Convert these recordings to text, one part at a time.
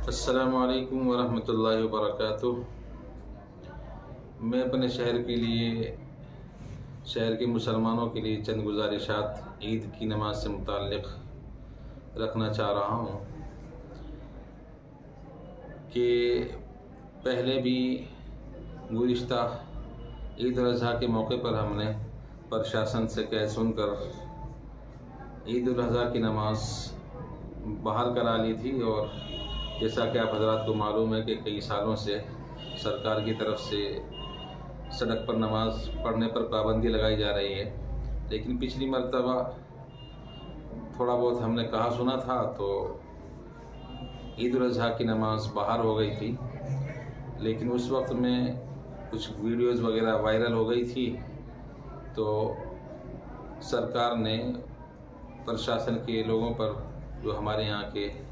अस्सलामु अलैकुम वरहमतुल्लाहि वबरकातुह। मैं अपने शहर के मुसलमानों के लिए चंद गुजारिशात ईद की नमाज से मुताल्लिक़ रखना चाह रहा हूँ कि पहले भी गुज़िश्ता ईद उल अज़हा के मौके पर हमने प्रशासन से कह सुनकर ईद उल अज़हा की नमाज बाहर करा ली थी। और जैसा कि आप हज़रात को मालूम है कि कई सालों से सरकार की तरफ से सड़क पर नमाज़ पढ़ने पर पाबंदी लगाई जा रही है, लेकिन पिछली मर्तबा थोड़ा बहुत हमने कहा सुना था तो ईद उल अज़हा की नमाज बाहर हो गई थी। लेकिन उस वक्त में कुछ वीडियोज़ वगैरह वायरल हो गई थी, तो सरकार ने प्रशासन के लोगों पर, जो हमारे यहाँ के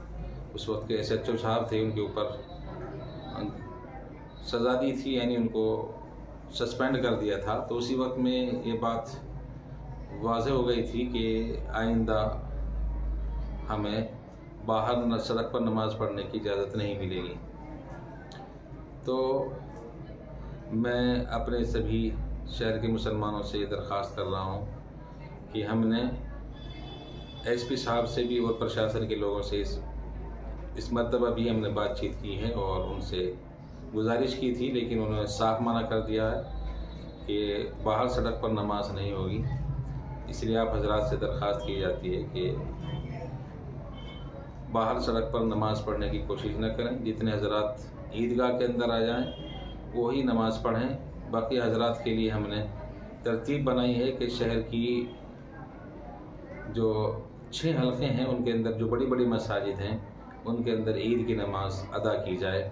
उस वक्त के SHO साहब थे, उनके ऊपर सज़ा दी थी, यानी उनको सस्पेंड कर दिया था। तो उसी वक्त में ये बात वाज़ेह हो गई थी कि आइंदा हमें बाहर सड़क पर नमाज़ पढ़ने की इजाज़त नहीं मिलेगी। तो मैं अपने सभी शहर के मुसलमानों से दरख्वास्त कर रहा हूँ कि हमने SP साहब से भी और प्रशासन के लोगों से इस मरतबा भी हमने बातचीत की है और उनसे गुजारिश की थी, लेकिन उन्होंने साफ मना कर दिया है कि बाहर सड़क पर नमाज नहीं होगी। इसलिए आप हजरात से दरख्वास्त की जाती है कि बाहर सड़क पर नमाज पढ़ने की कोशिश न करें। जितने हजरात ईदगाह के अंदर आ जाएं वही नमाज पढ़ें। बाकी हजरात के लिए हमने तरतीब बनाई है कि शहर की जो 6 हलक़े हैं उनके अंदर जो बड़ी बड़ी मसाजिद हैं उनके अंदर ईद की नमाज अदा की जाए।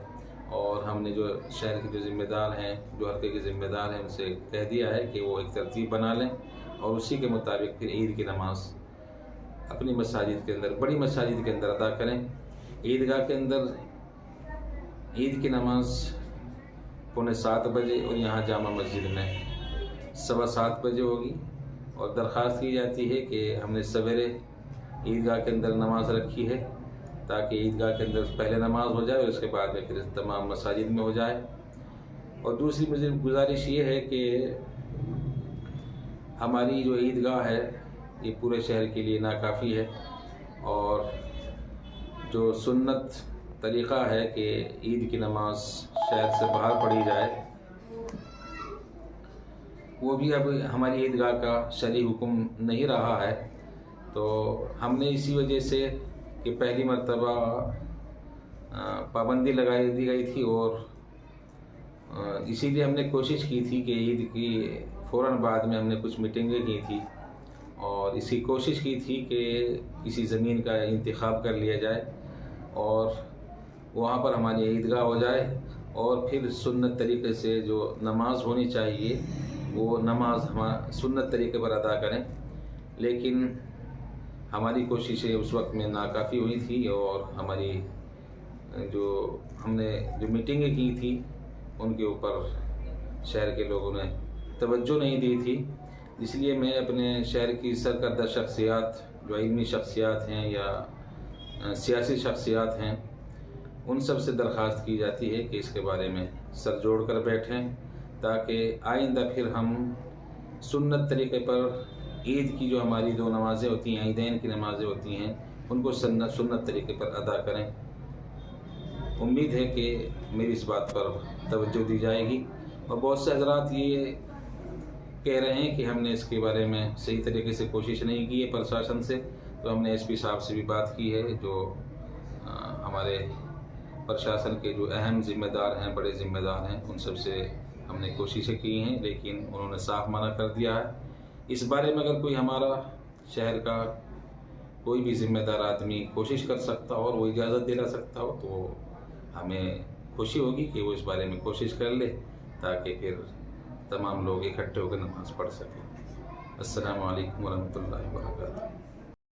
और हमने जो शहर के जो ज़िम्मेदार हैं, जो हल्के के ज़िम्मेदार हैं, उनसे कह दिया है कि वो एक तरतीब बना लें और उसी के मुताबिक फिर ईद की नमाज अपनी मसाजिद के अंदर, बड़ी मसाजिद के अंदर अदा करें। ईदगाह के अंदर ईद की नमाज 6:45 बजे और यहाँ जामा मस्जिद में 7:15 बजे होगी। और दरख्वास्त की जाती है कि हमने सवेरे ईदगाह के अंदर नमाज रखी है ताकि ईदगाह के अंदर पहले नमाज हो जाए और उसके बाद में फिर तमाम मसाजिद में हो जाए। और दूसरी मुझे गुजारिश ये है कि हमारी जो ईदगाह है ये पूरे शहर के लिए नाकाफ़ी है, और जो सुन्नत तरीक़ा है कि ईद की नमाज शहर से बाहर पढ़ी जाए, वो भी अब हमारी ईदगाह का शरई हुक्म नहीं रहा है। तो हमने इसी वजह से कि पहली मर्तबा पाबंदी लगाई दी गई थी और इसीलिए हमने कोशिश की थी कि ईद की फ़ौरन बाद में हमने कुछ मीटिंगें की थी और इसी कोशिश की थी कि किसी ज़मीन का इंतखाब कर लिया जाए और वहाँ पर हमारी ईदगाह हो जाए और फिर सुन्नत तरीके से जो नमाज होनी चाहिए वो नमाज हम सुन्नत तरीके पर अदा करें। लेकिन हमारी कोशिशें उस वक्त में नाकाफ़ी हुई थी और हमारी हमने जो मीटिंगें की थी उनके ऊपर शहर के लोगों ने तवज्जो नहीं दी थी। इसलिए मैं अपने शहर की सरकर्दा शख्सियात, जो इल्मी शख्सियात हैं या सियासी शख्सियात हैं, उन सब से दरख्वास्त की जाती है कि इसके बारे में सर जोड़ कर बैठें ताकि आइंदा फिर हम सुन्नत तरीके पर ईद की जो हमारी 2 नमाज़ें होती हैं, ईदैन की नमाज़ें होती हैं, उनको सुन्नत तरीके पर अदा करें। उम्मीद है कि मेरी इस बात पर तवज्जो दी जाएगी। और बहुत से हज़रात ये कह रहे हैं कि हमने इसके बारे में सही तरीके से कोशिश नहीं की है प्रशासन से। तो हमने SP साहब से भी बात की है, जो हमारे प्रशासन के जो अहम ज़िम्मेदार हैं, बड़े ज़िम्मेदार हैं, उन सब से हमने कोशिशें की हैं, लेकिन उन्होंने साफ मना कर दिया है। इस बारे में अगर कोई हमारा शहर का कोई भी ज़िम्मेदार आदमी कोशिश कर सकता हो और वो इजाज़त दिला सकता हो तो हमें खुशी होगी कि वो इस बारे में कोशिश कर ले ताकि फिर तमाम लोग इकट्ठे होकर नमाज़ पढ़ सकें। अस्सलामु अलैकुम वरहमतुल्लाहि वबरकातुहू।